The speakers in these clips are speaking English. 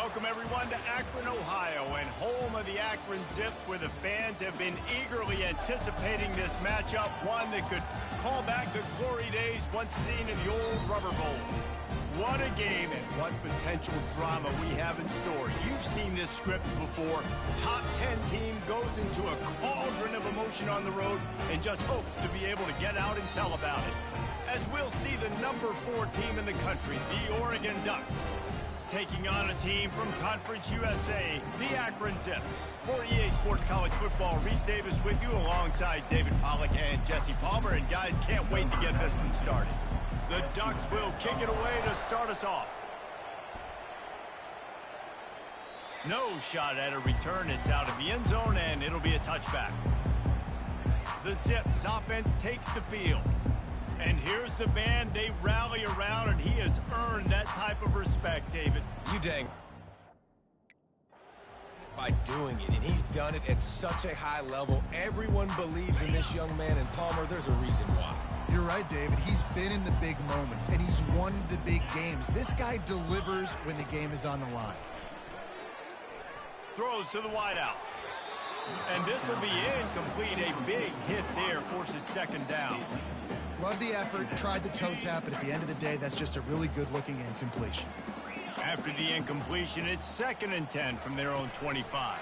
Welcome, everyone, to Akron, Ohio, and home of the Akron Zips, where the fans have been eagerly anticipating this matchup, one that could call back the glory days once seen in the old Rubber Bowl. What a game and what potential drama we have in store. You've seen this script before. Top 10 team goes into a cauldron of emotion on the road and just hopes to be able to get out and tell about it. As we'll see the number 4 team in the country, the Oregon Ducks, taking on a team from Conference USA, the Akron Zips. For EA Sports College Football, Reese Davis with you alongside David Pollack and Jesse Palmer. And guys, can't wait to get this one started. The Ducks will kick it away to start us off. No shot at a return. It's out of the end zone, and it'll be a touchback. The Zips offense takes the field. And here's the man they rally around, and he has earned that type of respect, David. You dang. By doing it, and he's done it at such a high level. Everyone believes in this young man, and Palmer, there's a reason why. You're right, David. He's been in the big moments, and he's won the big games. This guy delivers when the game is on the line. Throws to the wideout. And this will be incomplete. A big hit there forces second down. Love the effort, tried the toe tap, but at the end of the day, that's just a really good-looking incompletion. After the incompletion, it's 2nd and 10 from their own 25.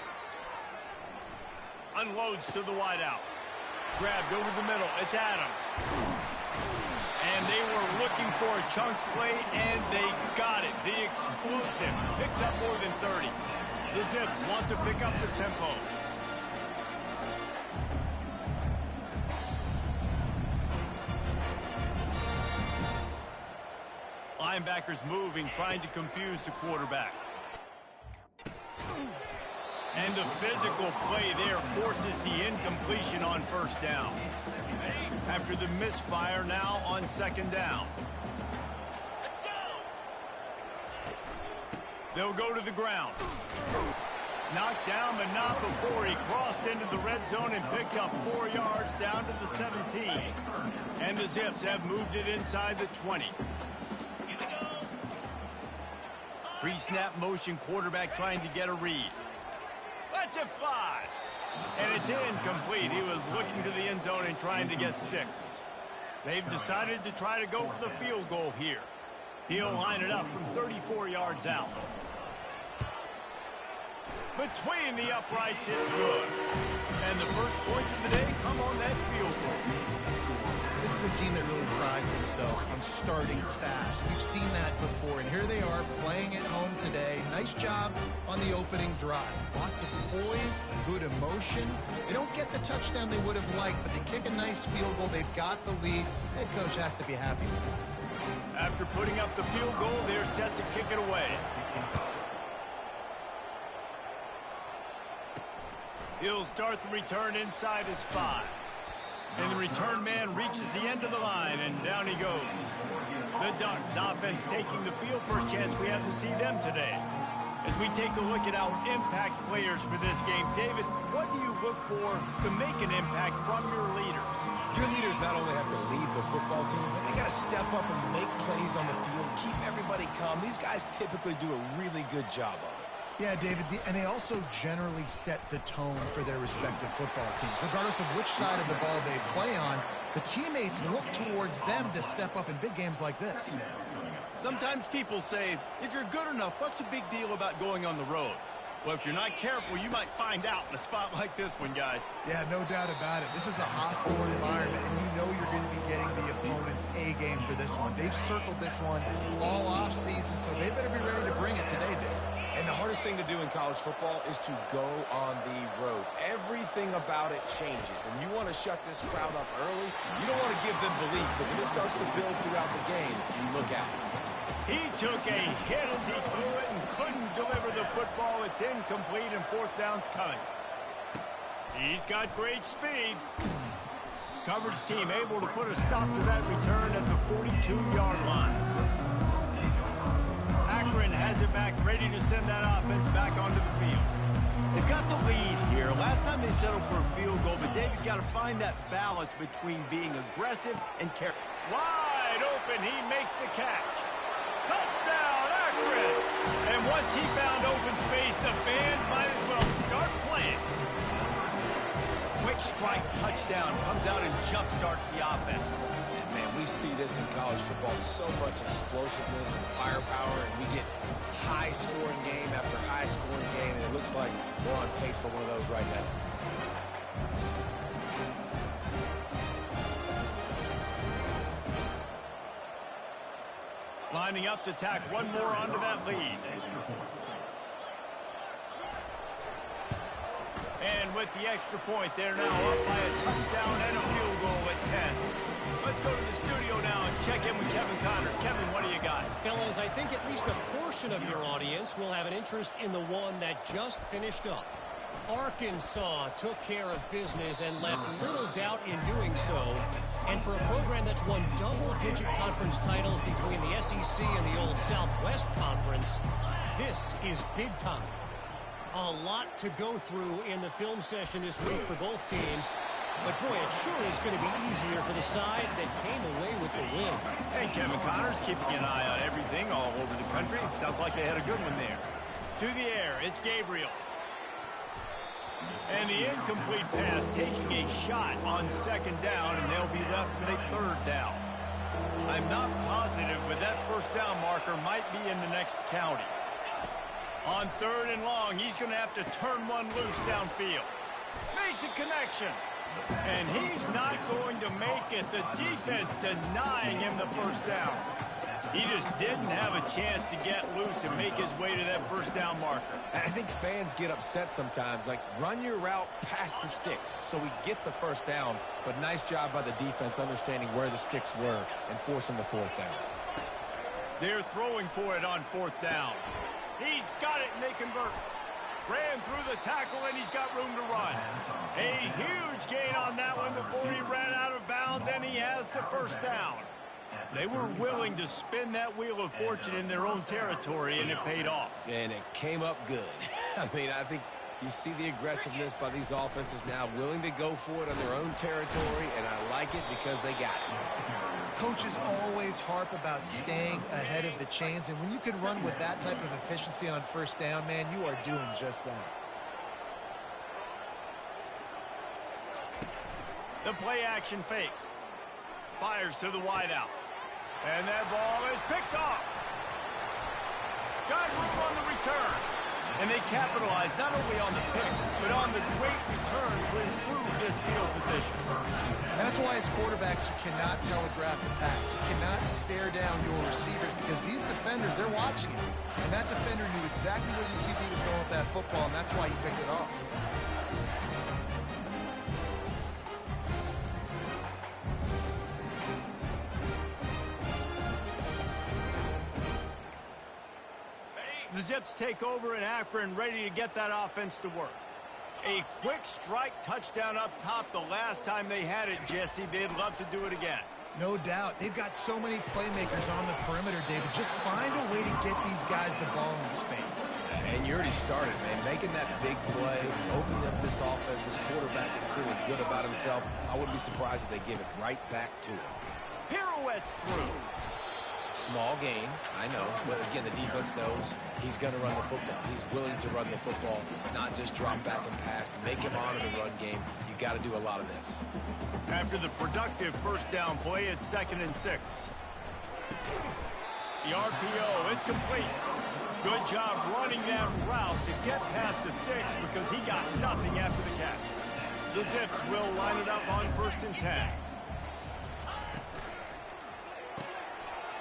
Unloads to the wideout. Grabbed over the middle. It's Adams. And they were looking for a chunk play, and they got it. The explosive picks up more than 30. The Zips want to pick up the tempo. Linebackers moving, trying to confuse the quarterback. And the physical play there forces the incompletion on first down. After the misfire, now on second down. They'll go to the ground. Knocked down, but not before he crossed into the red zone and picked up 4 yards down to the 17. And the Zips have moved it inside the 20. Pre-snap motion, quarterback trying to get a read. Lets it fly. And it's incomplete. He was looking to the end zone and trying to get 6. They've decided to try to go for the field goal here. He'll line it up from 34 yards out. Between the uprights, it's good. And the first points of the day come on that field goal. This is a team that really prides themselves on starting fast. We've seen that before, and here they are playing at home today. Nice job on the opening drive. Lots of poise, good emotion. They don't get the touchdown they would have liked, but they kick a nice field goal. They've got the lead. Head coach has to be happy with that. After putting up the field goal, they're set to kick it away. He'll start the return inside his 5. And the return man reaches the end of the line, and down he goes. The Ducks offense taking the field. First chance we have to see them today. As we take a look at our impact players for this game, David, what do you look for to make an impact from your leaders? Your leaders not only have to lead the football team, but they got to step up and make plays on the field, keep everybody calm. These guys typically do a really good job of it. Yeah, David, and they also generally set the tone for their respective football teams. Regardless of which side of the ball they play on, the teammates look towards them to step up in big games like this. Sometimes people say, if you're good enough, what's the big deal about going on the road? Well, if you're not careful, you might find out in a spot like this one, guys. Yeah, no doubt about it. This is a hostile environment, and you know you're going to be getting the opponent's A game for this one. They've circled this one all off season, so they better be ready to bring it today, Dave. And the hardest thing to do in college football is to go on the road. Everything about it changes, and you want to shut this crowd up early. You don't want to give them belief, because if it starts to build throughout the game, you look out. He took a hit as he threw it and couldn't deliver the football. It's incomplete, and 4th down's coming. He's got great speed. Coverage team able to put a stop to that return at the 42-yard line. Akron has it back, ready to send that offense back onto the field. They've got the lead here. Last time they settled for a field goal, but David got to find that balance between being aggressive and careful. Wide open, he makes the catch. Touchdown, Akron! And once he found open space, the band might as well start playing. Quick strike touchdown comes out and jump-starts the offense. And man, we see this in college football, so much explosiveness and firepower, and we get high-scoring game after high-scoring game, and it looks like we're on pace for one of those right now. Lining up to tack one more onto that lead. And with the extra point, they're now up by a touchdown and a field goal at 10. Let's go to the studio now and check in with Kevin Connors. Kevin, what do you got? Fellas, I think at least a portion of your audience will have an interest in the one that just finished up. Arkansas took care of business and left little doubt in doing so. And for a program that's won double-digit conference titles between the SEC and the old Southwest Conference, this is big time. A lot to go through in the film session this week for both teams. But, boy, it sure is going to be easier for the side that came away with the win. Hey, Kevin Connors keeping an eye on everything all over the country. Sounds like they had a good one there. To the air, it's Gabriel. And the incomplete pass taking a shot on second down, and they'll be left with a third down. I'm not positive, but that first down marker might be in the next county. On third and long, he's going to have to turn one loose downfield. Makes a connection. And he's not going to make it. The defense denying him the first down. He just didn't have a chance to get loose and make his way to that first down marker. I think fans get upset sometimes. Like, run your route past the sticks so we get the first down. But nice job by the defense understanding where the sticks were and forcing the fourth down. They're throwing for it on fourth down. He's got it, and they convert. Ran through the tackle, and he's got room to run. A huge gain on that one before he ran out of bounds, and he has the first down. They were willing to spin that wheel of fortune in their own territory, and it paid off. And it came up good. I mean, I think you see the aggressiveness by these offenses now, willing to go for it on their own territory, and I like it because they got it. Coaches always harp about staying ahead of the chains, and when you can run with that type of efficiency on first down, man, you are doing just that. The play action fake. Fires to the wideout. And that ball is picked off. Got room on the return. And they capitalized not only on the pick, but on the great return to improve this field position. And that's why as quarterbacks, you cannot telegraph the pass. You cannot stare down your receivers because these defenders, they're watching you. And that defender knew exactly where the QB was going with that football, and that's why he picked it off. The Zips take over in Akron, ready to get that offense to work. A quick strike touchdown up top the last time they had it, Jesse. They'd love to do it again. No doubt. They've got so many playmakers on the perimeter, David. Just find a way to get these guys the ball in space. And you already started, man. Making that big play, opening up this offense. This quarterback is feeling good about himself. I wouldn't be surprised if they give it right back to him. Pirouettes through. Small gain, I know, but again, the defense knows he's going to run the football. He's willing to run the football, not just drop back and pass. Make him honor the run game. You got to do a lot of this. After the productive first down play, it's 2nd and 6. The RPO, it's complete. Good job running that route to get past the sticks because he got nothing after the catch. The Zips will line it up on 1st and 10.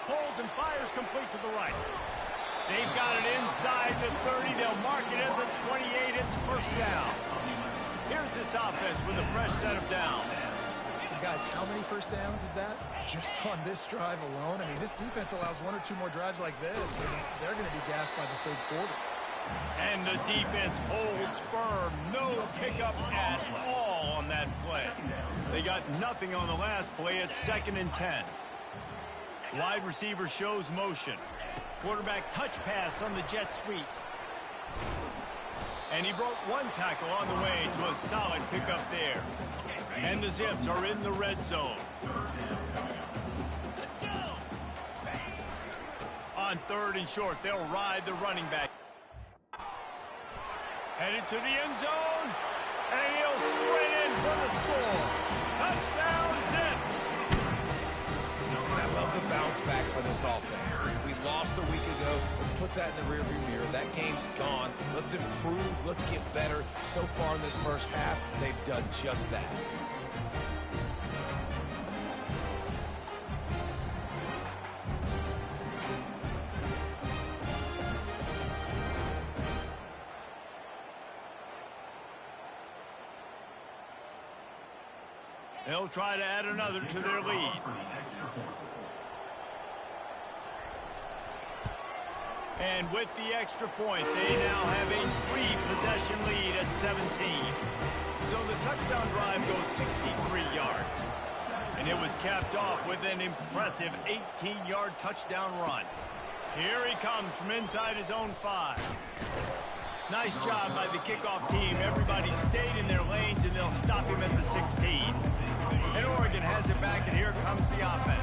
Holds and fires complete to the right. They've got it inside the 30. They'll mark it at the 28. It's first down. Here's this offense with a fresh set of downs. Guys, how many first downs is that? Just on this drive alone? I mean, this defense allows 1 or 2 more drives like this, and they're going to be gassed by the 3rd quarter. And the defense holds firm. No pickup at all on that play. They got nothing on the last play. It's 2nd and 10. Wide receiver shows motion. Quarterback touch pass on the jet sweep. And he broke 1 tackle on the way to a solid pickup there. And the Zips are in the red zone. On on 3rd and short. They'll ride the running back. Headed to the end zone, and he'll sprint in for the score. Touchdown, Zips. I love the bounce back for this offense. We lost a week ago. Let's put that in the rearview mirror. That game's gone. Let's improve. Let's get better. So far in this first half, they've done just that. They'll try to add another to their lead. And with the extra point, they now have a 3-possession lead at 17. So the touchdown drive goes 63 yards. And it was capped off with an impressive 18-yard touchdown run. Here he comes from inside his own 5. Nice job by the kickoff team. Everybody stayed in their lanes, and they'll stop him at the 16. And Oregon has it back, and here comes the offense.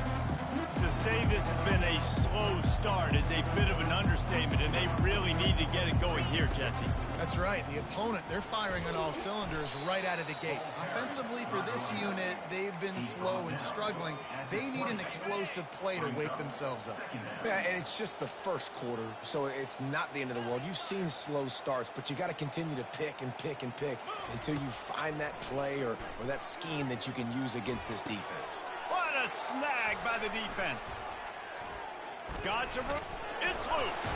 To say this has been a slow start is a bit of an understatement, and they really need to get it going here, Jesse. That's right. The opponent, they're firing on all cylinders right out of the gate. Offensively, for this unit, they've been slow and struggling. They need an explosive play to wake themselves up. Yeah, and it's just the first quarter, so it's not the end of the world. You've seen slow starts, but you got to continue to pick and pick and pick until you find that play or that scheme that you can use against this defense. What a snag by the defense. Got to root. It's loose.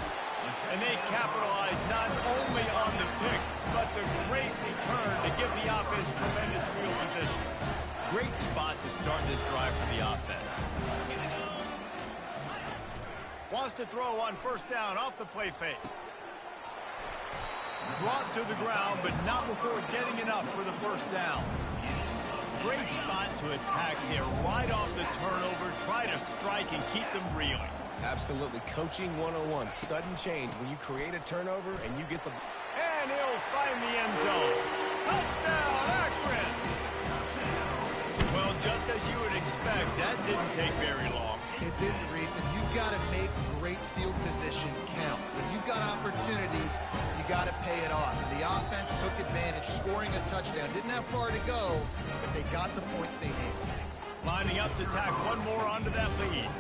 And they capitalize not only on the pick, but the great return to give the offense tremendous field position. Great spot to start this drive for the offense. Wants to throw on 1st down off the play fake. Brought to the ground, but not before getting enough for the 1st down. Great spot to attack here. Right off the turnover, try to strike and keep them reeling. Absolutely. Coaching 101. Sudden change when you create a turnover and you get the... And he'll find the end zone. Touchdown, Akron! Well, just as you would expect, that didn't take very long. It didn't, Reese, and you've got to make great field position count. When you've got opportunities, you got to pay it off. And the offense took advantage, scoring a touchdown. Didn't have far to go, but they got the points they needed. Lining up to tack one more onto that lead.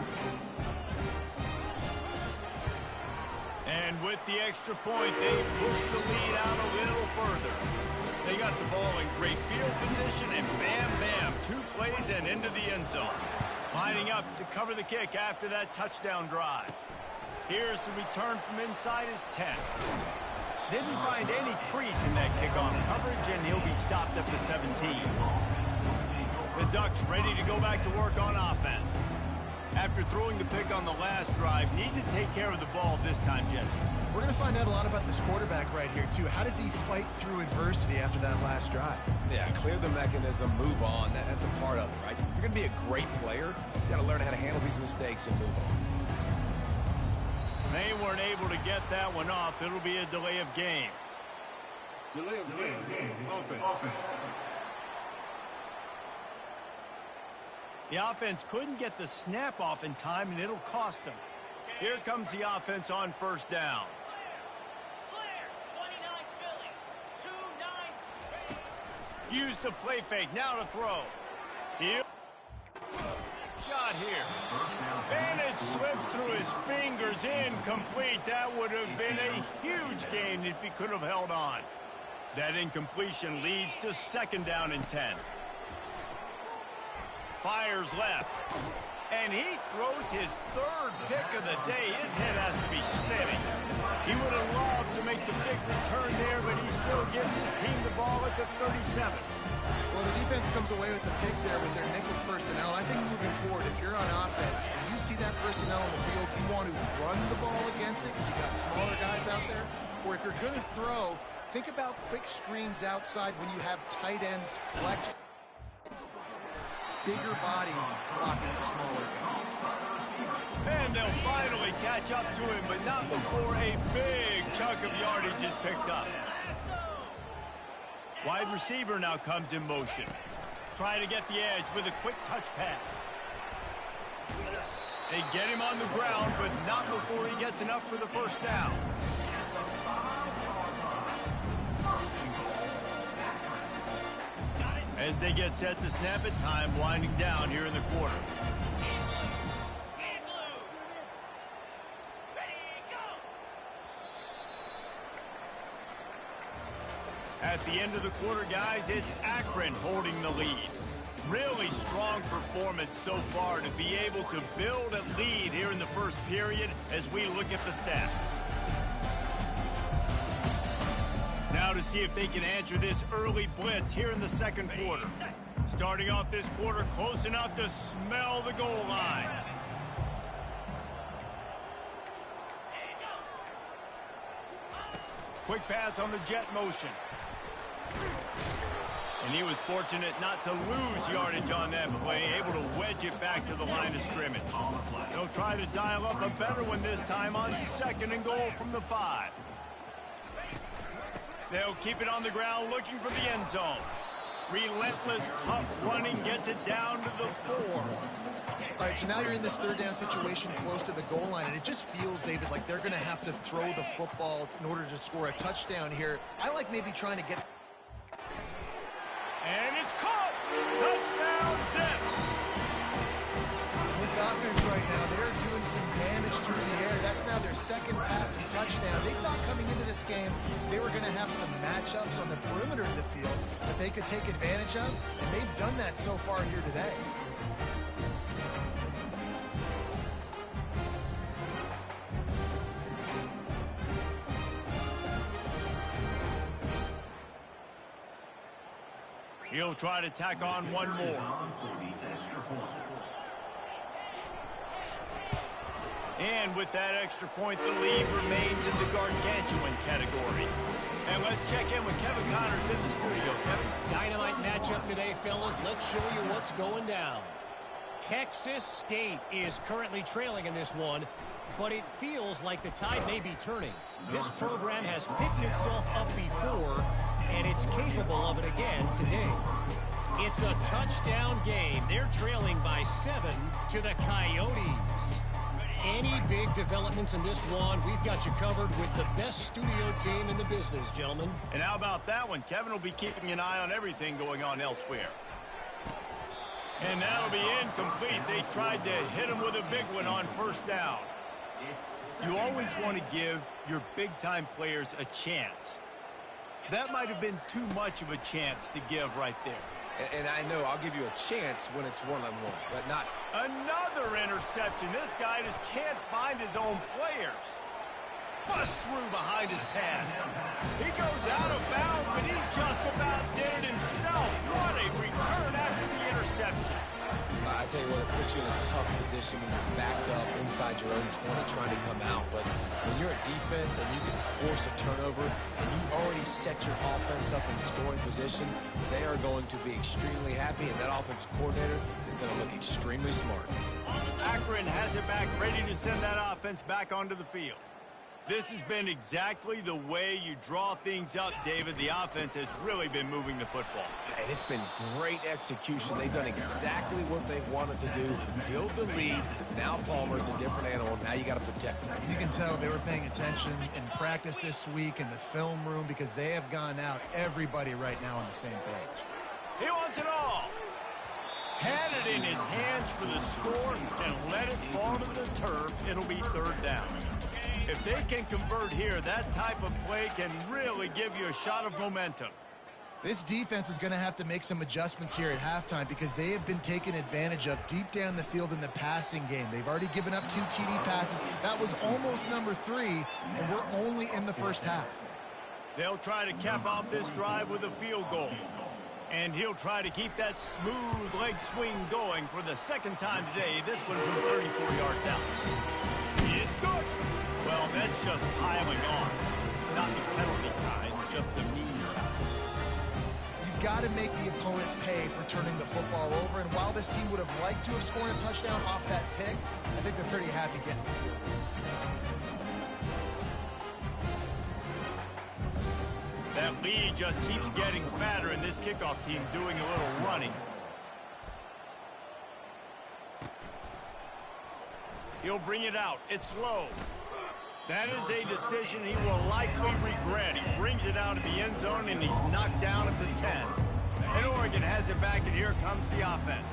And with the extra point, they push the lead out a little further. They got the ball in great field position, and bam, bam, 2 plays and into the end zone. Lining up to cover the kick after that touchdown drive. Here's the return from inside his 10. Didn't find any crease in that kickoff coverage, and he'll be stopped at the 17. The Ducks ready to go back to work on offense. After throwing the pick on the last drive, need to take care of the ball this time, Jesse. We're going to find out a lot about this quarterback right here, too. How does he fight through adversity after that last drive? Yeah, clear the mechanism, move on. That's a part of it, right? If you're going to be a great player, you got to learn how to handle these mistakes and move on. They weren't able to get that one off. It'll be a delay of game. Delay of game. Offense. The offense couldn't get the snap off in time, and it'll cost them. Here comes the offense on 1st down. Use the play fake. Now to throw. Shot here. And it slips through his fingers. Incomplete. That would have been a huge gain if he could have held on. That incompletion leads to 2nd down and 10. Fires left. And he throws his 3rd pick of the day. His head has to be spinning. He would have loved to make the big return there, but he still gives his team the ball at the 37. Well, the defense comes away with the pick there with their nickel personnel. I think moving forward, if you're on offense, when you see that personnel in the field, you want to run the ball against it because you got smaller guys out there. Or if you're going to throw, think about quick screens outside when you have tight ends flex. Bigger bodies blocking smaller guys. And they'll finally catch up to him, but not before a big chunk of yardage is picked up. Wide receiver now comes in motion. Try to get the edge with a quick touch pass. They get him on the ground, but not before he gets enough for the first down. As they get set to snap it, time winding down here in the quarter. At the end of the quarter, guys, it's Akron holding the lead. Really strong performance so far to be able to build a lead here in the first period as we look at the stats. Now to see if they can answer this early blitz here in the second quarter. Starting off this quarter close enough to smell the goal line. Quick pass on the jet motion. And he was fortunate not to lose yardage on that play, able to wedge it back to the line of scrimmage. They'll try to dial up a better one this time on 2nd and goal from the 5. They'll keep it on the ground looking for the end zone. Relentless, tough running gets it down to the 4. All right, so now you're in this third down situation close to the goal line, and it just feels, David, like they're going to have to throw the football in order to score a touchdown here. I like maybe trying to get... And it's caught! Touchdown, Zip! This offense right now, they're doing some damage through the air. That's now their second passing touchdown. They thought coming into this game they were going to have some matchups on the perimeter of the field that they could take advantage of, and they've done that so far here today. He'll try to tack on one more. And with that extra point, the lead remains in the gargantuan category. And let's check in with Kevin Connors in the studio. Kevin? Dynamite matchup today, fellas. Let's show you what's going down. Texas State is currently trailing in this one, but it feels like the tide may be turning. This program has picked itself up before, and it's capable of it again today. It's a touchdown game. They're trailing by 7 to the Coyotes. Any big developments in this one, we've got you covered with the best studio team in the business, gentlemen. And how about that one? Kevin will be keeping an eye on everything going on elsewhere. And that'll be incomplete. They tried to hit him with a big one on first down. You always want to give your big-time players a chance. That might have been too much of a chance to give right there. And I know I'll give you a chance when it's one-on-one, but not... Another interception. This guy just can't find his own players. Bust through behind his pad. He goes out of bounds, but he just about did it himself. What a return after the interception. I tell you what, it puts you in a tough position when you're backed up inside your own 20 trying to come out. But when you're a defense and you can force a turnover and you already set your offense up in scoring position, they are going to be extremely happy, and that offensive coordinator is going to look extremely smart. Akron has it back, ready to send that offense back onto the field. This has been exactly the way you draw things up, David. The offense has really been moving the football. And it's been great execution. They've done exactly what they've wanted to do. Build the lead. Now Palmer's a different animal. Now you got to protect him. You can tell they were paying attention in practice this week in the film room because they have gone out, everybody right now on the same page. He wants it all. Had it in his hands for the score and let it fall to the turf. It'll be third down. If they can convert here, that type of play can really give you a shot of momentum. This defense is going to have to make some adjustments here at halftime because they have been taken advantage of deep down the field in the passing game. They've already given up 2 TD passes. That was almost number 3, and we're only in the first half. They'll try to cap off this drive with a field goal. And he'll try to keep that smooth leg swing going for the second time today. This one from 34 yards out. It's good. Well, that's just piling on. Not the penalty kind, just the mean kind. You've got to make the opponent pay for turning the football over. And while this team would have liked to have scored a touchdown off that pick, I think they're pretty happy getting the field. That lead just keeps getting fatter, and this kickoff team doing a little running. He'll bring it out. It's low. That is a decision he will likely regret. He brings it out of the end zone, and he's knocked down at the 10. And Oregon has it back, and here comes the offense.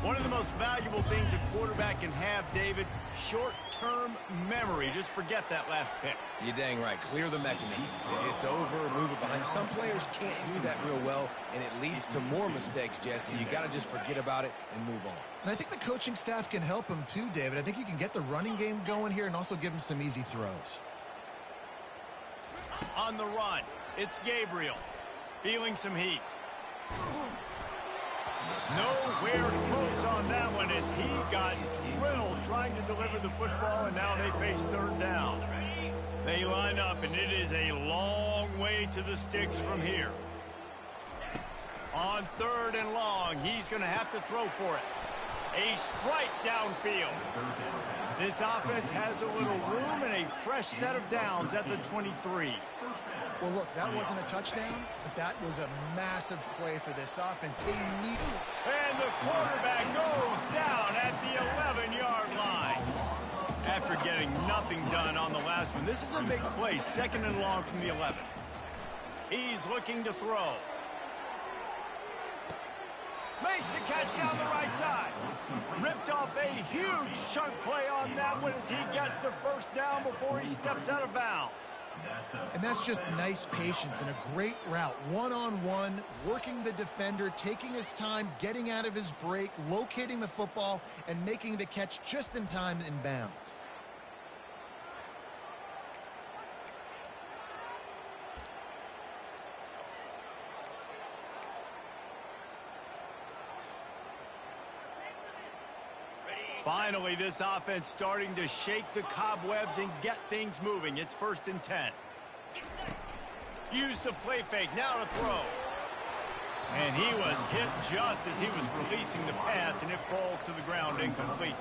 One of the most valuable things a quarterback can have, David, short-term memory. Just forget that last pick. You're dang right. Clear the mechanism. It's over, move it behind. Some players can't do that real well, and it leads to more mistakes, Jesse. You got to just forget about it and move on. And I think the coaching staff can help him too, David. I think you can get the running game going here and also give him some easy throws. On the run, it's Gabriel. Feeling some heat. Nowhere close on that one as he got drilled trying to deliver the football, and now they face third down. They line up, and it is a long way to the sticks from here. On third and long, he's going to have to throw for it. A strike downfield. This offense has a little room and a fresh set of downs at the 23. Well, look, that wasn't a touchdown, but that was a massive play for this offense. They need it. And the quarterback goes down at the 11-yard line. After getting nothing done on the last one, this is a big play, second and long from the 11. He's looking to throw. Makes the catch down the right side. Ripped off a huge chunk play on that one as he gets the first down before he steps out of bounds. And that's just nice patience and a great route. One-on-one, working the defender, taking his time, getting out of his break, locating the football, and making the catch just in time in bounds. Finally, this offense starting to shake the cobwebs and get things moving. It's 1st and 10. Use the play fake, now to throw. And he was hit just as he was releasing the pass, and it falls to the ground incomplete.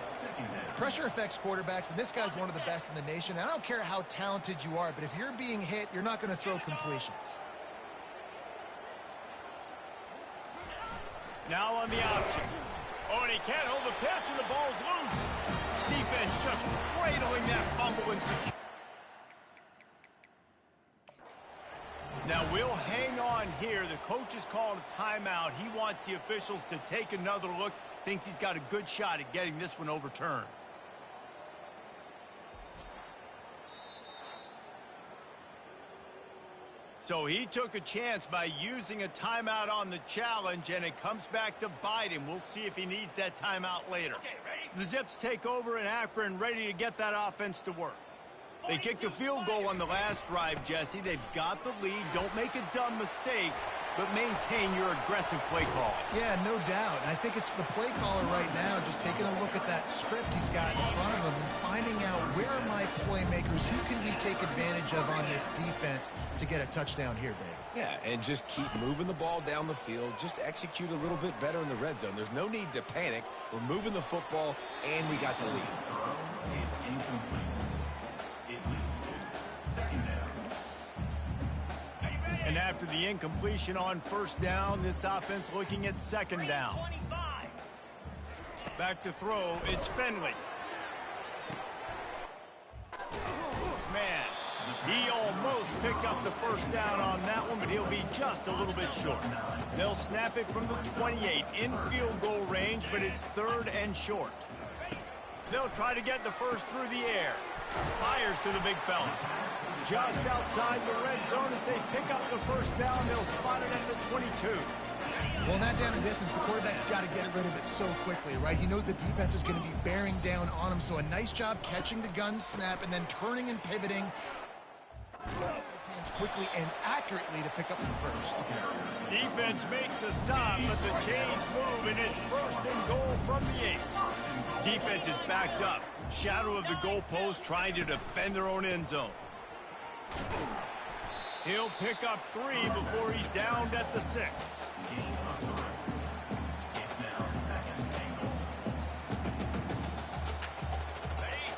Pressure affects quarterbacks, and this guy's one of the best in the nation. I don't care how talented you are, but if you're being hit, you're not going to throw completions. Now on the option. Oh, and he can't hold the pitch, and the ball's loose. Defense just cradling that fumble and secure. Now we'll hang on here. The coach is calling a timeout. He wants the officials to take another look. Thinks he's got a good shot at getting this one overturned. So he took a chance by using a timeout on the challenge, and it comes back to bite him. We'll see if he needs that timeout later. The Zips take over in Akron, ready to get that offense to work. They kicked a field goal on the last drive, Jesse. They've got the lead. Don't make a dumb mistake, but maintain your aggressive play call. Yeah, no doubt. And I think it's the play caller right now just taking a look at that script he's got in front of him and finding out where are my playmakers, who can we take advantage of on this defense to get a touchdown here, Dave. Yeah, and just keep moving the ball down the field. Just execute a little bit better in the red zone. There's no need to panic. We're moving the football, and we got the lead. And after the incompletion on first down, this offense looking at second down. Back to throw, it's Finley. Man, he almost picked up the first down on that one, but he'll be just a little bit short. They'll snap it from the 28 in field goal range, but it's 3rd and short. They'll try to get the first through the air. Fires to the big fella. Just outside the red zone as they pick up the first down. They'll spot it at the 22. Well, not down in distance. The quarterback's got to get rid of it so quickly, right? He knows the defense is going to be bearing down on him, so a nice job catching the gun snap and then turning and pivoting. His hands quickly and accurately to pick up the first. Defense makes a stop, but the chains move, and it's 1st and goal from the 8. Defense is backed up. Shadow of the goalpost trying to defend their own end zone. He'll pick up 3 before he's downed at the 6.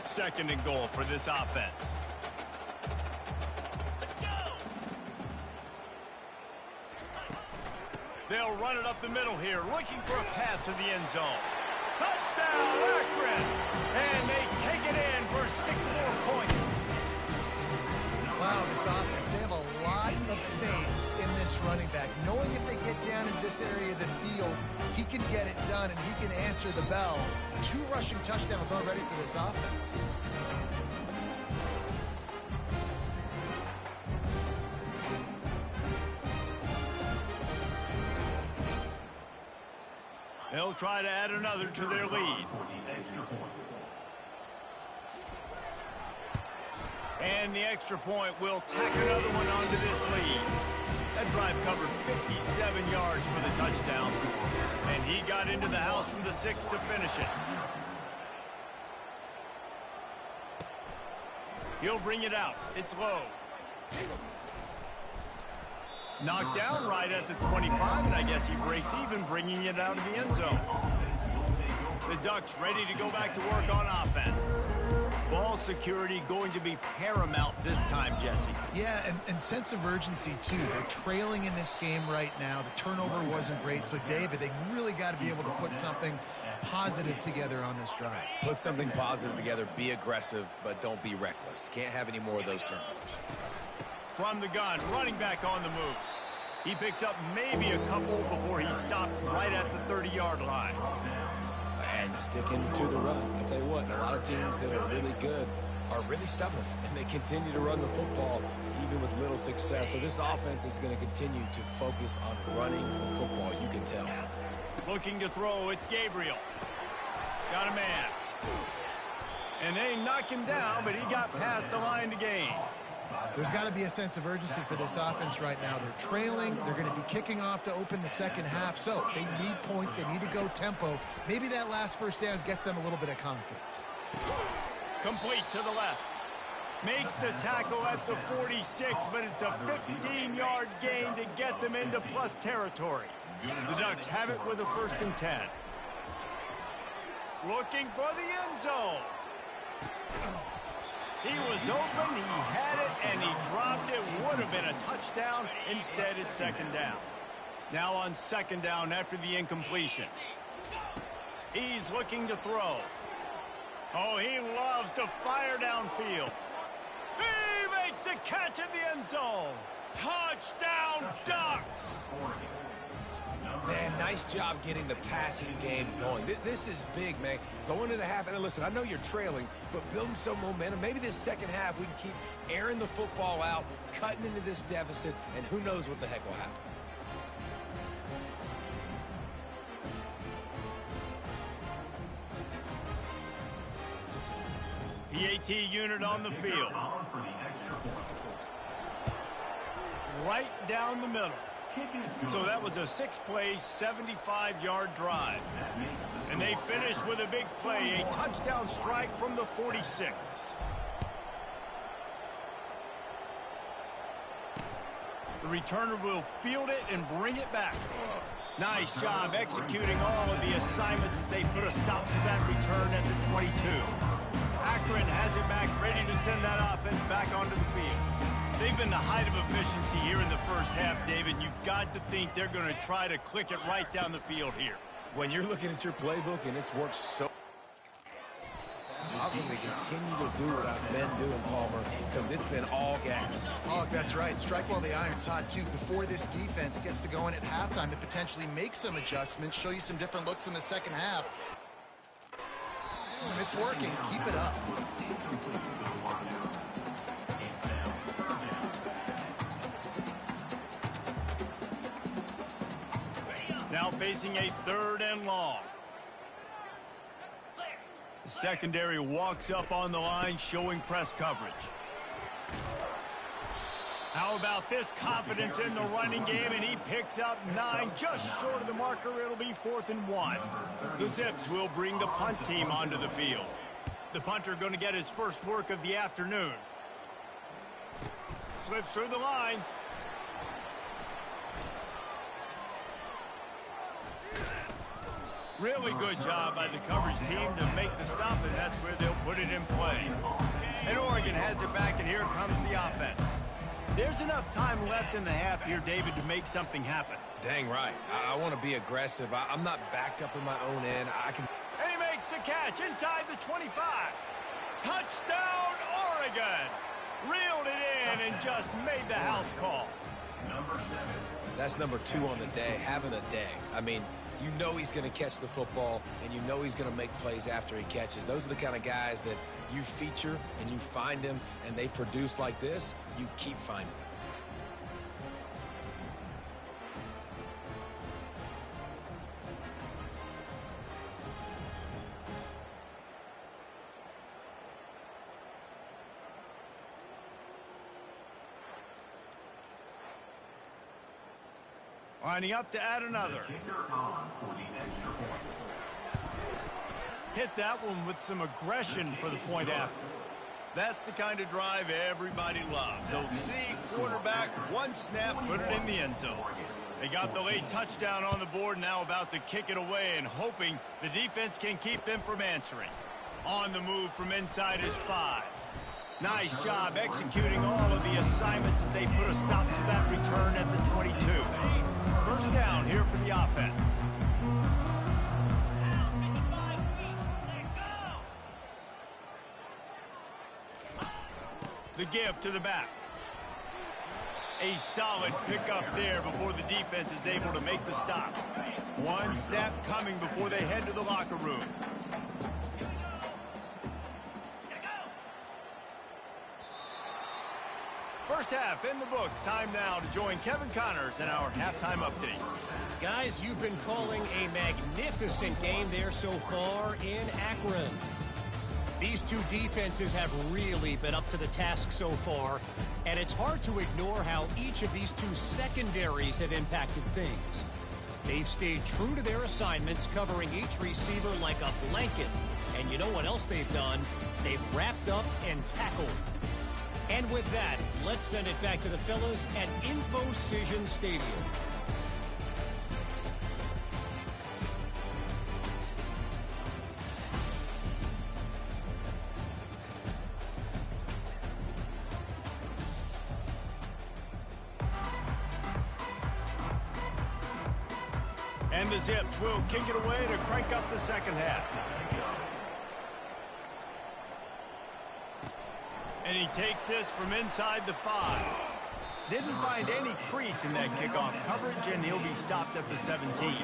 Second and goal for this offense. They'll run it up the middle here, looking for a path to the end zone. Touchdown, Akron! And they take it in for 6 more points. Wow, this offense, they have a lot of faith in this running back, knowing if they get down in this area of the field, he can get it done and he can answer the bell. 2 rushing touchdowns already for this offense. They'll try to add another to their lead. And the extra point will tack another one onto this lead. That drive covered 57 yards for the touchdown. And he got into the house from the 6 to finish it. He'll bring it out. It's low. Knocked down right at the 25, and I guess he breaks even, bringing it out of the end zone. The Ducks ready to go back to work on offense. Ball security going to be paramount this time, Jesse. Yeah, and sense of urgency, too. They're trailing in this game right now. The turnover wasn't great. So, David, they really got to be able to put something positive together on this drive. Put something positive together. Be aggressive, but don't be reckless. Can't have any more of those turnovers. From the gun, running back on the move. He picks up maybe a couple before he stopped right at the 30-yard line. And sticking to the run. I'll tell you what, a lot of teams that are really good are really stubborn, and they continue to run the football even with little success. So this offense is going to continue to focus on running the football, you can tell. Looking to throw, it's Gabriel. Got a man. And they knock him down, but he got past the line to gain. There's got to be a sense of urgency for this offense right now. They're trailing. They're going to be kicking off to open the second half. So they need points. They need to go tempo. Maybe that last first down gets them a little bit of confidence. Complete to the left. Makes the tackle at the 46, but it's a 15-yard gain to get them into plus territory. The Ducks have it with a 1st and 10. Looking for the end zone. He was open, he had it, and he dropped it. Would have been a touchdown. Instead, it's 2nd down. Now on 2nd down after the incompletion. He's looking to throw. Oh, he loves to fire downfield. He makes the catch in the end zone. Touchdown, Ducks! Man, nice job getting the passing game going. This is big, man. Going into the half, and listen, I know you're trailing, but building some momentum. Maybe this second half we can keep airing the football out, cutting into this deficit, and who knows what the heck will happen. PAT unit on the field. Right down the middle. So that was a 6-play, 75-yard drive. And they finished with a big play, a touchdown strike from the 46. The returner will field it and bring it back. Nice job executing all of the assignments as they put a stop to that return at the 22. Akron has it back, ready to send that offense back onto the field. They've been the height of efficiency here in the first half, David. You've got to think they're going to try to click it right down the field here. When you're looking at your playbook and it's worked so... I'm going to continue to do what I've been doing, Palmer, because it's been all gas. Oh, that's right. Strike while the iron's hot, too. Before this defense gets to going at halftime to potentially make some adjustments, show you some different looks in the second half. And it's working. Keep it up. Now facing a 3rd and long. The secondary walks up on the line, showing press coverage. How about this confidence in the running game, and he picks up 9, just short of the marker. It'll be 4th and 1. The Zips will bring the punt team onto the field. The punter going to get his first work of the afternoon. Slips through the line. Really good job by the coverage team to make the stop, and that's where they'll put it in play. And Oregon has it back, and here comes the offense. There's enough time left in the half here, David, to make something happen. Dang right. I want to be aggressive. I'm not backed up in my own end. And he makes the catch inside the 25. Touchdown, Oregon. Reeled it in and just made the house call. That's number 2 on the day, having a day. I mean, you know he's going to catch the football, and you know he's going to make plays after he catches. Those are the kind of guys that you feature and you find them, and they produce like this, you keep finding them. Lining up to add another. Hit that one with some aggression for the point after. That's the kind of drive everybody loves. They'll see quarterback, one snap, put it in the end zone. They got the late touchdown on the board, now about to kick it away and hoping the defense can keep them from answering. On the move from inside is 5. Nice job executing all of the assignments as they put a stop to that return at the 22. First down here for the offense. The give to the back. A solid pickup there before the defense is able to make the stop. One snap coming before they head to the locker room. First half in the books. Time now to join Kevin Connors in our halftime update. Guys, you've been calling a magnificent game there so far in Akron. These two defenses have really been up to the task so far, and it's hard to ignore how each of these two secondaries have impacted things. They've stayed true to their assignments, covering each receiver like a blanket. And you know what else they've done? They've wrapped up and tackled. And with that, let's send it back to the fellas at InfoCision Stadium. And the Zips will kick it away to crank up the second half. And he takes this from inside the 5. Didn't find any crease in that kickoff coverage, and he'll be stopped at the 17.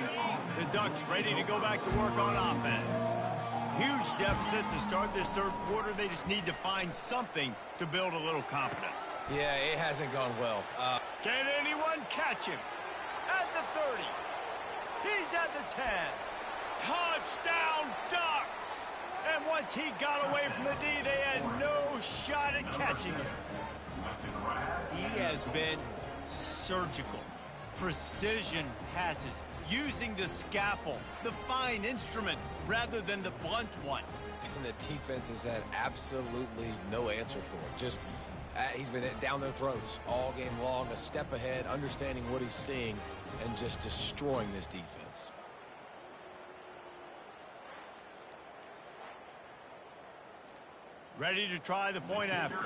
The Ducks ready to go back to work on offense. Huge deficit to start this third quarter. They just need to find something to build a little confidence. Yeah, it hasn't gone well. Can anyone catch him? At the 30. He's at the 10. Touchdown, Ducks! And once he got away from the D, they had no shot at catching him. He has been surgical. Precision passes, using the scalpel, the fine instrument, rather than the blunt one. And the defense has had absolutely no answer for him. Just, he's been down their throats all game long, a step ahead, understanding what he's seeing, and just destroying this defense. Ready to try the point after.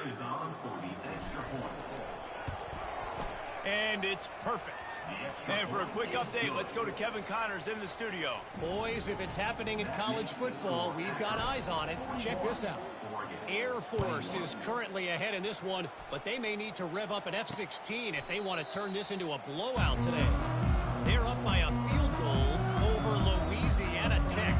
And it's perfect. And for a quick update, let's go to Kevin Connors in the studio. Boys, if it's happening in college football, we've got eyes on it. Check this out. Air Force is currently ahead in this one, but they may need to rev up an F-16 if they want to turn this into a blowout today. They're up by a field goal over Louisiana Tech.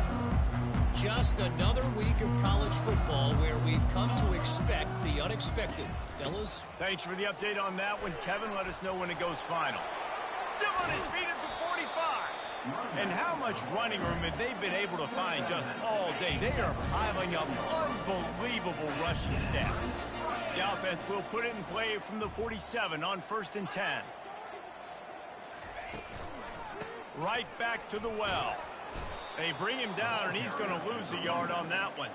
Just another week of college football where we've come to expect the unexpected. Fellas? Thanks for the update on that one, Kevin. Let us know when it goes final. Still on his feet at the 45. And how much running room have they been able to find just all day? They are piling up unbelievable rushing stats. The offense will put it in play from the 47 on 1st and 10. Right back to the well. They bring him down, and he's going to lose a yard on that one.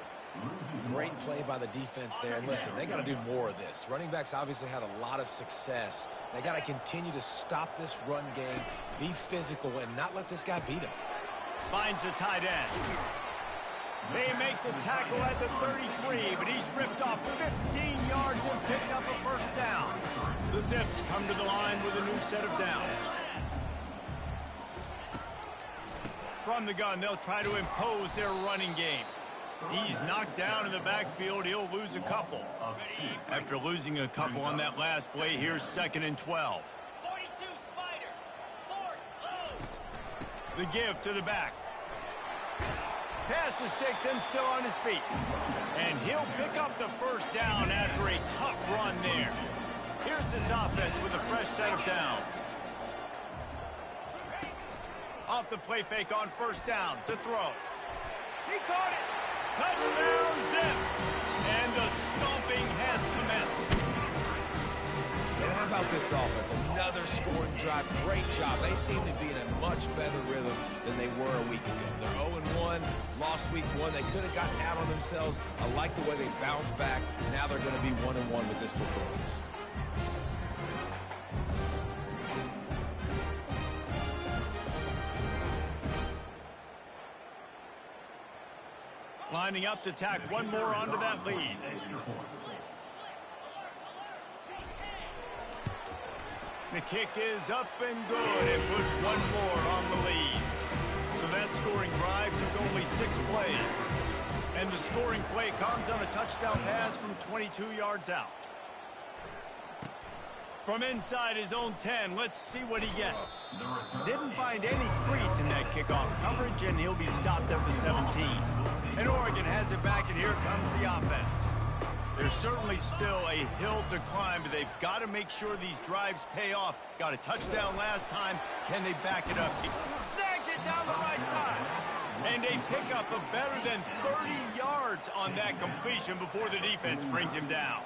Great play by the defense there. And listen, they got to do more of this. Running backs obviously had a lot of success. They got to continue to stop this run game, be physical, and not let this guy beat him. Finds the tight end. They make the tackle at the 33, but he's ripped off 15 yards and picked up a first down. The Zips come to the line with a new set of downs. from the gun. They'll try to impose their running game. He's knocked down in the backfield. He'll lose a couple. After losing a couple on that last play, here's 2nd and 12. 42 Spider. 4, The give to the back. Pass the sticks and still on his feet. And he'll pick up the first down after a tough run there. Here's this offense with a fresh set of downs. Off the play fake on 1st down to throw. He caught it. Touchdown, Zips. And the stomping has commenced. And how about this offense? Another scoring drive. Great job. They seem to be in a much better rhythm than they were a week ago. They're 0-1, lost week 1. They could have gotten out on themselves. I like the way they bounced back. Now they're going to be 1-1 with this performance. Lining up to tack one more onto that lead. The kick is up and good and put one more on the lead. So that scoring drive took only 6 plays. And the scoring play comes on a touchdown pass from 22 yards out. From inside his own 10, let's see what he gets. Didn't find any crease in that kickoff coverage, and he'll be stopped at the 17. And Oregon has it back, and here comes the offense. There's certainly still a hill to climb, but they've got to make sure these drives pay off. Got a touchdown last time. Can they back it up? Snags it down the right side. And a pickup of better than 30 yards on that completion before the defense brings him down.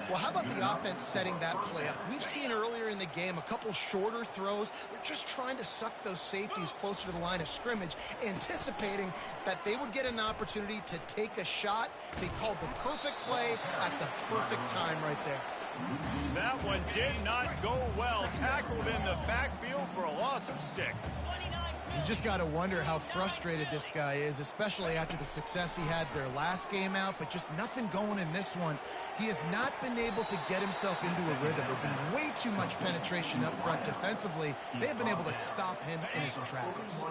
Well, how about the offense setting that play up? We've seen earlier in the game a couple shorter throws. They're just trying to suck those safeties closer to the line of scrimmage, anticipating that they would get an opportunity to take a shot. They called the perfect play at the perfect time right there. That one did not go well. Tackled in the backfield for a loss of 6. You just got to wonder how frustrated this guy is, especially after the success he had their last game out, but just nothing going in this one. He has not been able to get himself into a rhythm. There's been way too much penetration up front defensively. They have been able to stop him in his tracks.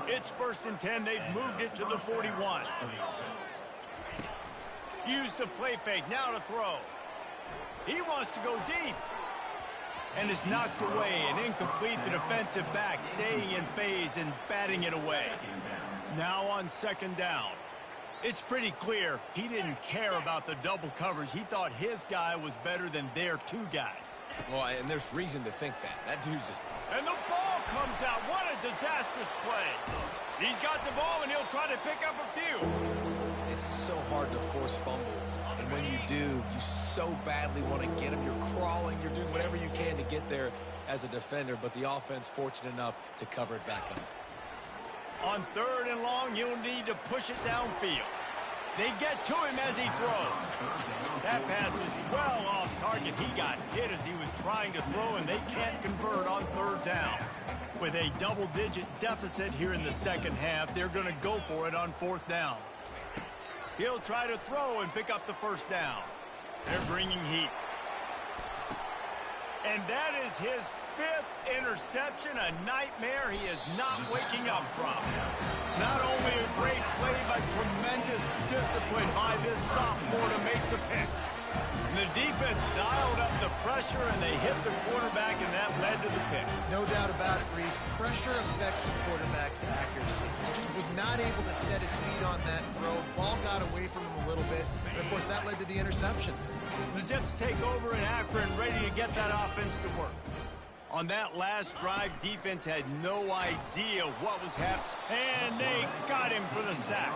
It's 1st and 10. They've moved it to the 41. Use the play fake. Now to throw. He wants to go deep. And is knocked away and incomplete. The defensive back staying in phase and batting it away. Now on 2nd down. It's pretty clear he didn't care about the double coverage. He thought his guy was better than their 2 guys. Well, and there's reason to think that. That dude's just... And the ball comes out. What a disastrous play. He's got the ball, and he'll try to pick up a few. It's so hard to force fumbles. And when you do, you so badly want to get them. You're crawling. You're doing whatever you can to get there as a defender. But the offense fortunate enough to cover it back up. On 3rd and long, you'll need to push it downfield. They get to him as he throws. That pass is well off target. He got hit as he was trying to throw, and they can't convert on 3rd down. With a double-digit deficit here in the 2nd half, they're going to go for it on 4th down. He'll try to throw and pick up the 1st down. They're bringing heat. And that is his 5th interception, a nightmare he is not waking up from. Not only a great play, but tremendous discipline by this sophomore to make the pick. And the defense dialed up the pressure, and they hit the quarterback, and that led to the pick. No doubt about it, Reese. Pressure affects the quarterback's accuracy. He just was not able to set his feet on that throw. Ball got away from him a little bit, and of course that led to the interception. The Zips take over in Akron, ready to get that offense to work. On that last drive, defense had no idea what was happening, and they got him for the sack.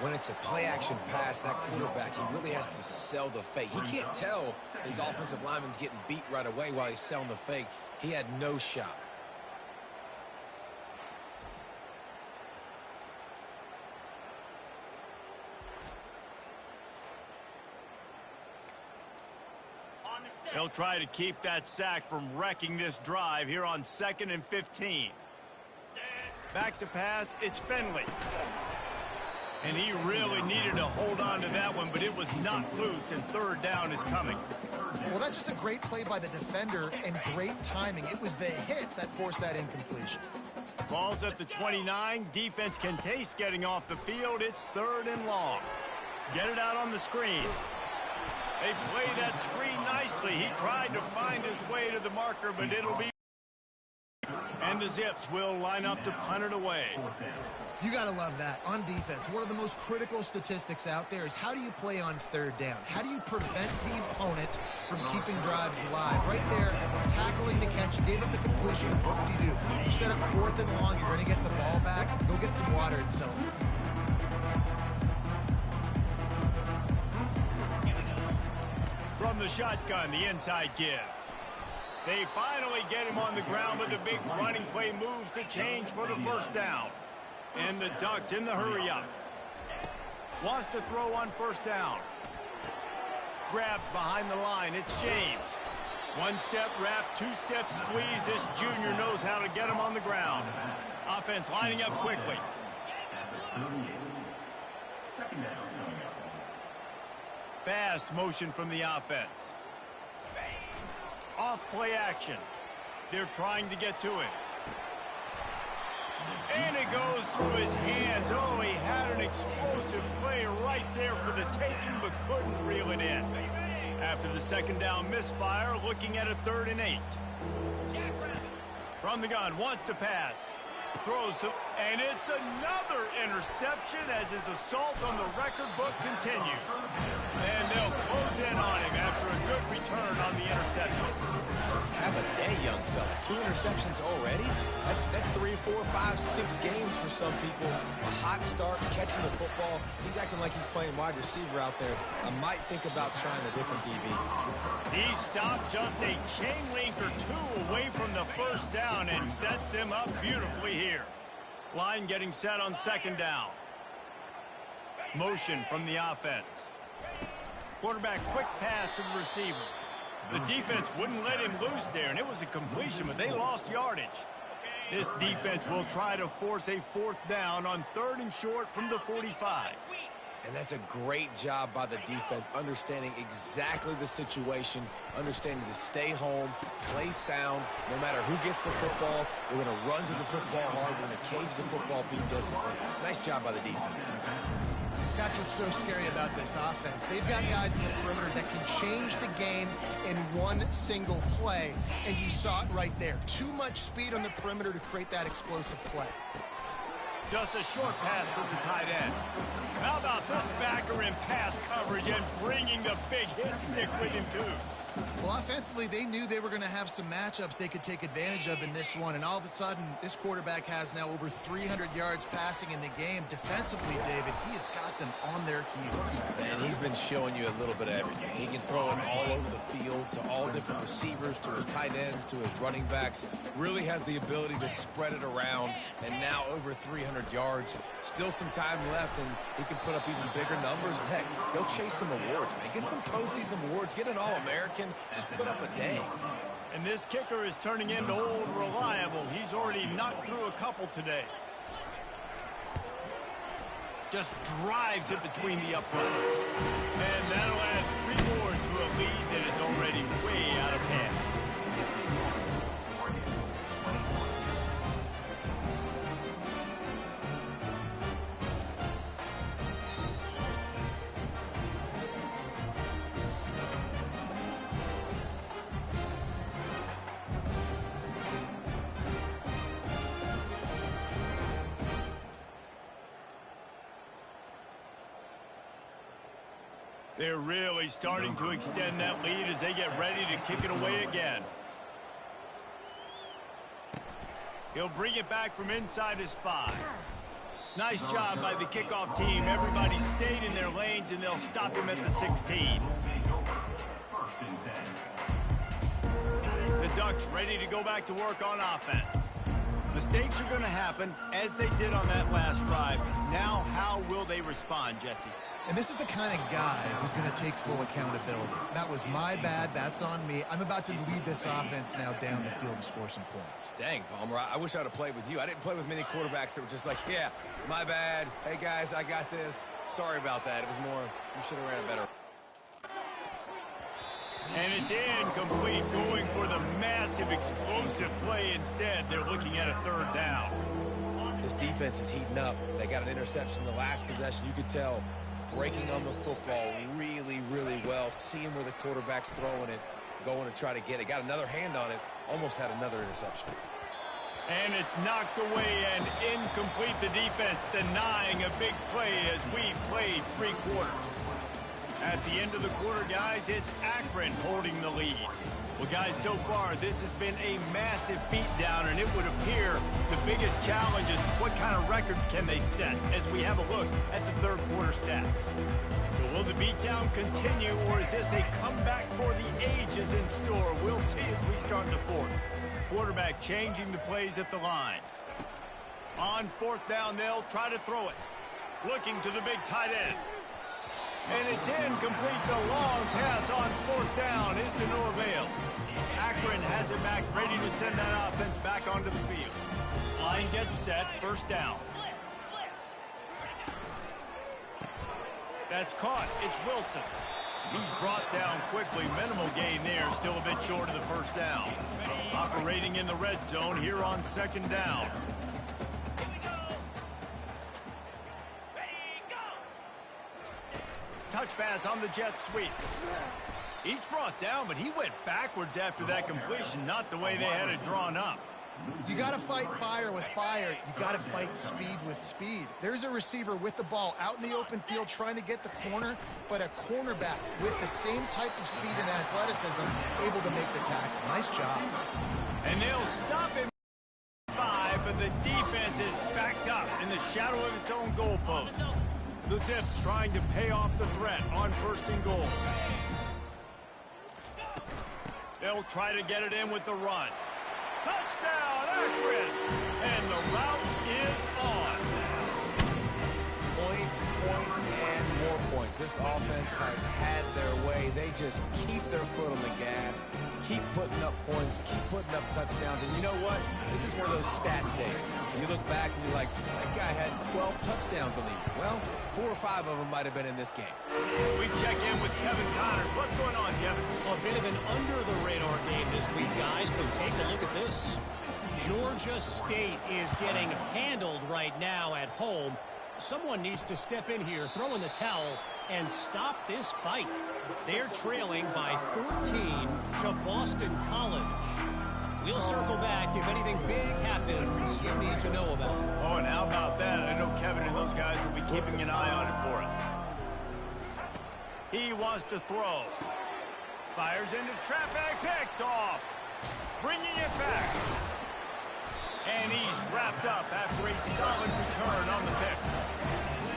When it's a play-action pass, that quarterback, he really has to sell the fake. He can't tell his offensive lineman's getting beat right away while he's selling the fake. He had no shot. They'll try to keep that sack from wrecking this drive here on 2nd and 15. Back to pass, it's Finley. And he really needed to hold on to that one, but it was knocked loose, and third down is coming. Well, that's just a great play by the defender and great timing. It was the hit that forced that incompletion. Ball's at the 29. Defense can taste getting off the field. It's third and long. Get it out on the screen. They play that screen nicely. He tried to find his way to the marker, but it'll be... And the Zips will line up to punt it away. You got to love that. On defense, one of the most critical statistics out there is how do you play on third down? How do you prevent the opponent from keeping drives alive? Right there, tackling the catch. You gave up the completion. What do? You set up fourth and long. You're going to get the ball back. Go get some water and celebrate. From the shotgun, the inside give. They finally get him on the ground, but the big running play moves to change for the first down. And the Ducks in the hurry-up. Wants to throw on first down. Grabbed behind the line. It's James. One-step wrap, two-step squeeze. This junior knows how to get him on the ground. Offense lining up quickly. Fast motion from the offense. Off play action. They're trying to get to it. And it goes through his hands. Oh, he had an explosive play right there for the taking, but couldn't reel it in. After the second down misfire, looking at a 3rd and 8. From the gun, wants to pass. Throws to, and it's another interception as his assault on the record book continues. And they'll close in on him after a good return on the interception. Have a day, young fella. 2 interceptions already? That's 3, 4, 5, 6 games for some people. A hot start, catching the football. He's acting like he's playing wide receiver out there. I might think about trying a different DB. He stopped just a chain link or 2 away from the first down and sets them up beautifully here. Line getting set on second down. Motion from the offense. Quarterback quick pass to the receiver. The defense wouldn't let him loose there, and it was a completion, but they lost yardage. This defense will try to force a 4th down on 3rd and short from the 45. And that's a great job by the defense, understanding exactly the situation, understanding to stay home, play sound. No matter who gets the football, we're going to run to the football hard. We're going to cage the football, be disciplined. Nice job by the defense. That's what's so scary about this offense. They've got guys in the perimeter that can change the game in one single play, and you saw it right there. Too much speed on the perimeter to create that explosive play. Just a short pass to the tight end. How about this backer in pass coverage and bringing the big hit stick with him, too? Well, offensively, they knew they were going to have some matchups they could take advantage of in this one, and all of a sudden, this quarterback has now over 300 yards passing in the game. Defensively, David, he has got them on their heels. And he's been showing you a little bit of everything. He can throw it all over the field to all different receivers, to his tight ends, to his running backs. Really has the ability to spread it around, and now over 300 yards. Still some time left, and he can put up even bigger numbers. Heck, go chase some awards, man. Get some postseason awards. Get an All-American. Just put up a day. And this kicker is turning into old reliable. He's already knocked through a couple today. Just drives it between the uprights. And that'll add 3 more to a lead that is already way out of hand. They're really starting to extend that lead as they get ready to kick it away again. He'll bring it back from inside his 5. Nice job by the kickoff team. Everybody stayed in their lanes, and they'll stop him at the 16. The Ducks ready to go back to work on offense. Mistakes are going to happen, as they did on that last drive. Now, how will they respond, Jesse? And this is the kind of guy who's going to take full accountability. That was my bad. That's on me. I'm about to lead this offense now down the field and score some points. Dang, Palmer, I wish I'd have played with you. I didn't play with many quarterbacks that were just like, yeah, my bad. Hey, guys, I got this. Sorry about that. It was more, you should have ran it better. And it's incomplete, going for the massive, explosive play instead. They're looking at a third down. This defense is heating up. They got an interception the last possession. You could tell breaking on the football really, really well, seeing where the quarterback's throwing it, going to try to get it. Got another hand on it, almost had another interception. And it's knocked away and incomplete. The defense denying a big play as we played 3 quarters. At the end of the quarter, guys, it's Akron holding the lead. Well, guys, so far, this has been a massive beatdown, and it would appear the biggest challenge is what kind of records can they set as we have a look at the third quarter stats. So will the beatdown continue, or is this a comeback for the ages in store? We'll see as we start the fourth. Quarterback changing the plays at the line. On fourth down, they'll try to throw it. Looking to the big tight end. And it's incomplete. The long pass on fourth down is to no avail. Akron has it back, ready to send that offense back onto the field. Line gets set, first down. That's caught. It's Wilson. He's brought down quickly. Minimal gain there, still a bit short of the first down. Operating in the red zone here on second down. Touch pass on the jet sweep. Each brought down, but he went backwards after that completion, not the way they had it drawn up. You got to fight fire with fire. You got to fight speed with speed. There's a receiver with the ball out in the open field trying to get the corner, but a cornerback with the same type of speed and athleticism able to make the tackle. Nice job. And they'll stop him 5, but the defense is backed up in the shadow of its own goalpost. The Zips trying to pay off the threat on first and goal. They'll try to get it in with the run. Touchdown, Akron! And the route is on. Points, and more points. This offense has had their way. They just keep their foot on the gas, keep putting up points, keep putting up touchdowns. And you know what? This is one of those stats days. You look back and you're like, that guy had 12 touchdowns in the league. Well, 4 or 5 of them might have been in this game. We check in with Kevin Connors. What's going on, Kevin? A bit of an under-the-radar game this week, guys, but take a look at this. Georgia State is getting handled right now at home. Someone needs to step in here, throw in the towel, and stop this fight. They're trailing by 14 to Boston College. We'll circle back if anything big happens you need to know about. Oh, and how about that? I know Kevin and those guys will be keeping an eye on it for us. He wants to throw. Fires into traffic, picked off. Bringing it back. And he's wrapped up after a solid return on the pick.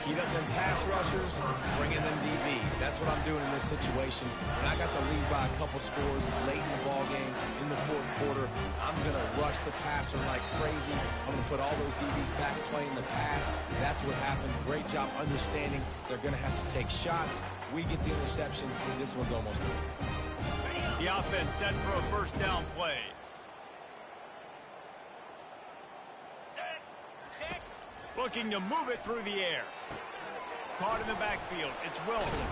Heat up them pass rushers, bring in them DBs. That's what I'm doing in this situation. When I got the lead by a couple scores late in the ball game, in the fourth quarter, I'm going to rush the passer like crazy. I'm going to put all those DBs back playing the pass. That's what happened. Great job understanding they're going to have to take shots. We get the interception. This one's almost over. The offense set for a first down play. Looking to move it through the air. Caught in the backfield. It's Wilson.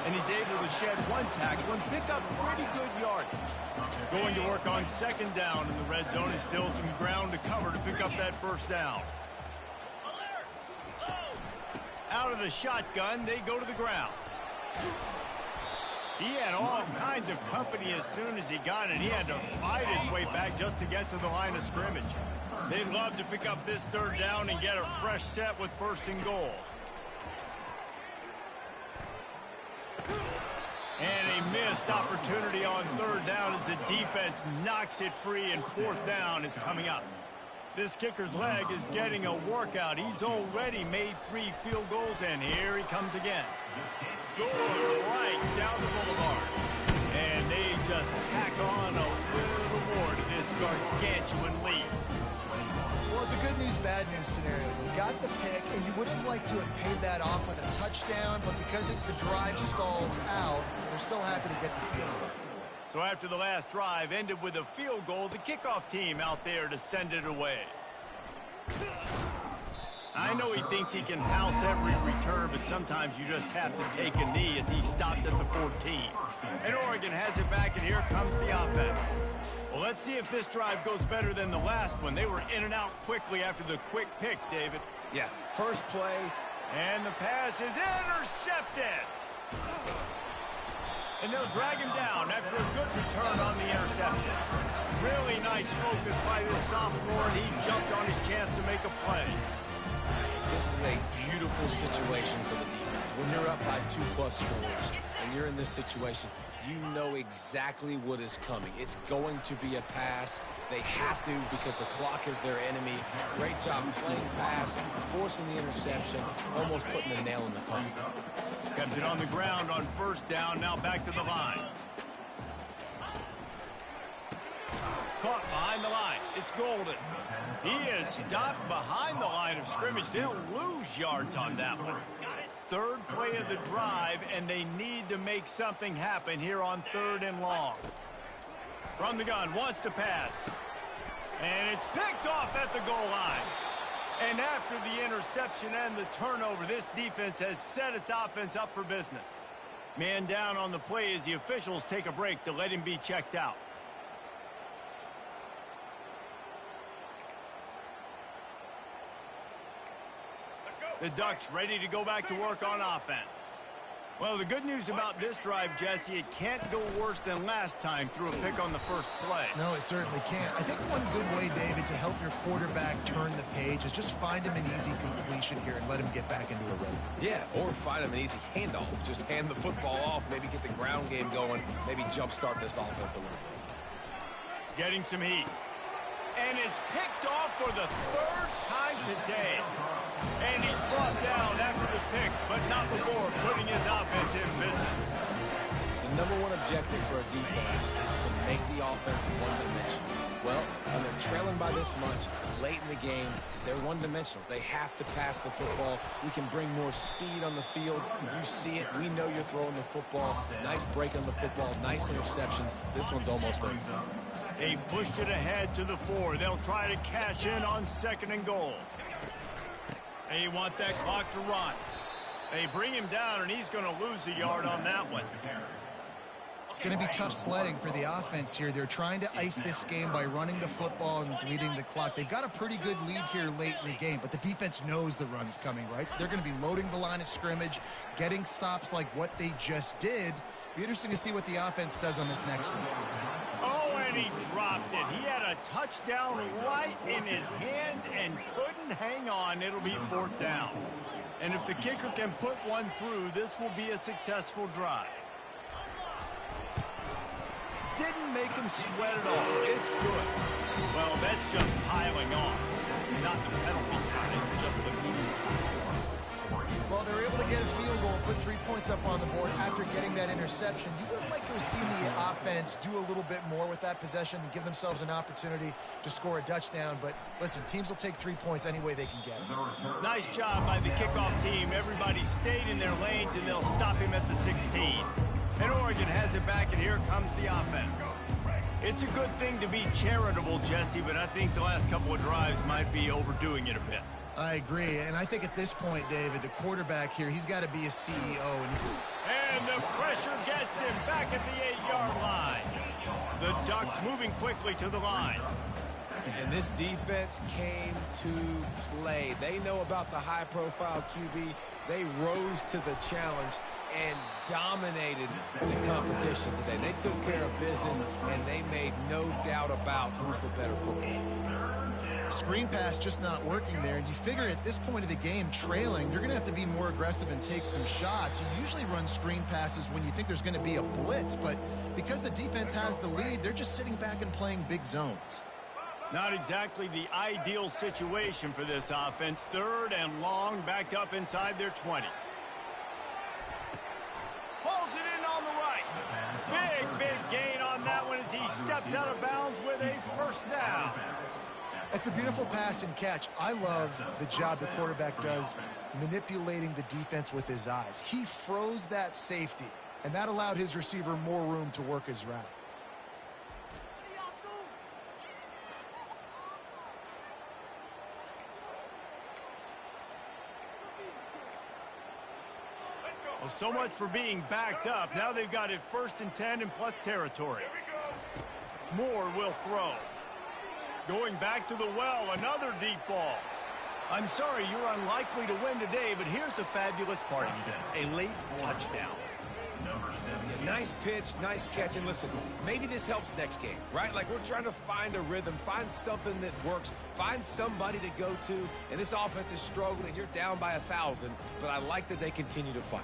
And he's able to shed one tackle and pick up pretty good yardage. Going to work on second down in the red zone is still some ground to cover to pick up that first down. Out of the shotgun, they go to the ground. He had all kinds of company as soon as he got it. He had to fight his way back just to get to the line of scrimmage. They'd love to pick up this third down and get a fresh set with first and goal. And a missed opportunity on third down as the defense knocks it free, and fourth down is coming up. This kicker's leg is getting a workout. He's already made 3 field goals, and here he comes again. Going right down the boulevard. And they just tack on a little more to this gargantuan lead. Well, it's a good news, bad news scenario. You got the pick, and you would have liked to have paid that off with a touchdown, but because the drive stalls out, they're still happy to get the field goal. So after the last drive ended with a field goal, the kickoff team out there to send it away. I know he thinks he can house every return, but sometimes you just have to take a knee as he stopped at the 14. And Oregon has it back, and here comes the offense. Well, let's see if this drive goes better than the last one. They were in and out quickly after the quick pick, David. Yeah, first play. And the pass is intercepted. And they'll drag him down after a good return on the interception. Really nice focus by this sophomore, and he jumped on his chance to make a play. This is a beautiful situation for the defense. When you're up by 2+ scores and you're in this situation, you know exactly what is coming. It's going to be a pass. They have to because the clock is their enemy. Great job playing pass, forcing the interception, almost putting the nail in the coffin. Kept it on the ground on first down, now back to the line. Caught behind the line. It's Golden. He is stopped behind the line of scrimmage. They'll lose yards on that one. Third play of the drive, and they need to make something happen here on 3rd and long. From the gun, wants to pass. And it's picked off at the goal line. And after the interception and the turnover, this defense has set its offense up for business. Man down on the play as the officials take a break to let him be checked out. The Ducks ready to go back to work on offense. Well, the good news about this drive, Jesse, it can't go worse than last time through a pick on the first play. No, it certainly can't. I think one good way, David, to help your quarterback turn the page is just find him an easy completion here and let him get back into a rhythm. Yeah, or find him an easy handoff. Just hand the football off, maybe get the ground game going, maybe jumpstart this offense a little bit. Getting some heat. And it's picked off for the 3rd time today. And he's brought down after the pick, but not before putting his offense in business. The #1 objective for a defense is to make the offense one-dimensional. Well, when they're trailing by this much, late in the game, they're one-dimensional. They have to pass the football. We can bring more speed on the field. You see it. We know you're throwing the football. Nice break on the football. Nice interception. This one's almost over. They've pushed it ahead to the 4. They'll try to cash in on 2nd and goal. They want that clock to run. They bring him down, and he's going to lose a yard on that one. It's going to be tough sledding for the offense here. They're trying to ice this game by running the football and bleeding the clock. They've got a pretty good lead here late in the game, but the defense knows the run's coming, right? So they're going to be loading the line of scrimmage, getting stops like what they just did. Be interesting to see what the offense does on this next one. Oh, and he dropped it. He had a touchdown right in his hands and couldn't hang on. It'll be 4th down. And if the kicker can put one through, this will be a successful drive. Didn't make him sweat at all. It's good. Well, that's just piling on. Not the penalty kind, just the move. Well, they were able to get a field goal, put 3 points up on the board after getting that interception. You would like to have seen the offense do a little bit more with that possession and give themselves an opportunity to score a touchdown. But listen, teams will take 3 points any way they can get it. Nice job by the kickoff team. Everybody stayed in their lanes, and they'll stop him at the 16. And Oregon has it back, and here comes the offense. It's a good thing to be charitable, Jesse, but I think the last couple of drives might be overdoing it a bit. I agree, and I think at this point, David, the quarterback here, he's got to be a CEO. And the pressure gets him back at the 8-yard line. The Ducks moving quickly to the line. And this defense came to play. They know about the high-profile QB. They rose to the challenge and dominated the competition today. They took care of business, and they made no doubt about who's the better football team. Screen pass just not working there, and you figure at this point of the game, trailing, you're going to have to be more aggressive and take some shots. You usually run screen passes when you think there's going to be a blitz, but because the defense has the lead, they're just sitting back and playing big zones. Not exactly the ideal situation for this offense. 3rd and long, backed up inside their 20. Pulls it in on the right. Big gain on that one as he steps out of bounds with a 1st down. It's a beautiful pass and catch. I love the job the quarterback does manipulating the defense with his eyes. He froze that safety, and that allowed his receiver more room to work his route. Well, so much for being backed up. Now they've got it 1st and 10 and plus territory. Moore will throw. Going back to the well, another deep ball. I'm sorry, you're unlikely to win today, but here's a fabulous parting gift. A late touchdown. Yeah, nice pitch, nice catch, and listen, maybe this helps next game, right? Like, we're trying to find a rhythm, find something that works, find somebody to go to, and this offense is struggling. You're down by 1,000, but I like that they continue to fight.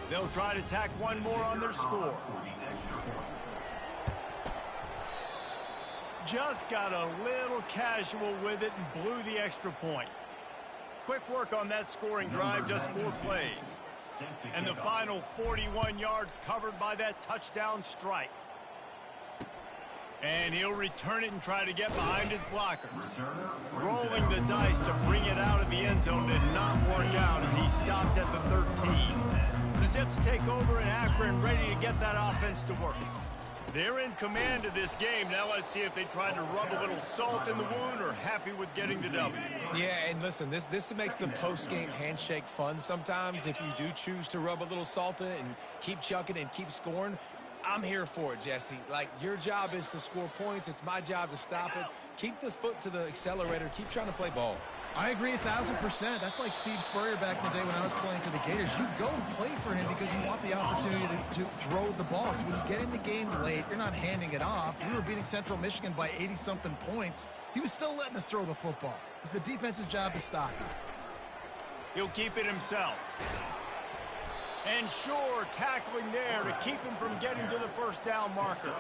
They'll try to tack one more on their score. Just got a little casual with it and blew the extra point. Quick work on that scoring drive, just 4 plays. And the final 41 yards covered by that touchdown strike. And he'll return it and try to get behind his blockers. Rolling the dice to bring it out of the end zone did not work out as he stopped at the 13. The Zips take over in Akron, ready to get that offense to work. They're in command of this game. Now let's see if they try to rub a little salt in the wound or happy with getting the W. Yeah, and listen, this makes the post-game handshake fun sometimes. If you do choose to rub a little salt in it and keep chucking and keep scoring, I'm here for it, Jesse. Like, your job is to score points. It's my job to stop it. Keep the foot to the accelerator. Keep trying to play ball. I agree 1,000%. That's like Steve Spurrier back in the day when I was playing for the Gators. You go and play for him because you want the opportunity to throw the ball. So when you get in the game late, you're not handing it off. We were beating Central Michigan by 80-something points. He was still letting us throw the football. It's the defense's job to stop it. He'll keep it himself. And sure, tackling there to keep him from getting to the first down marker.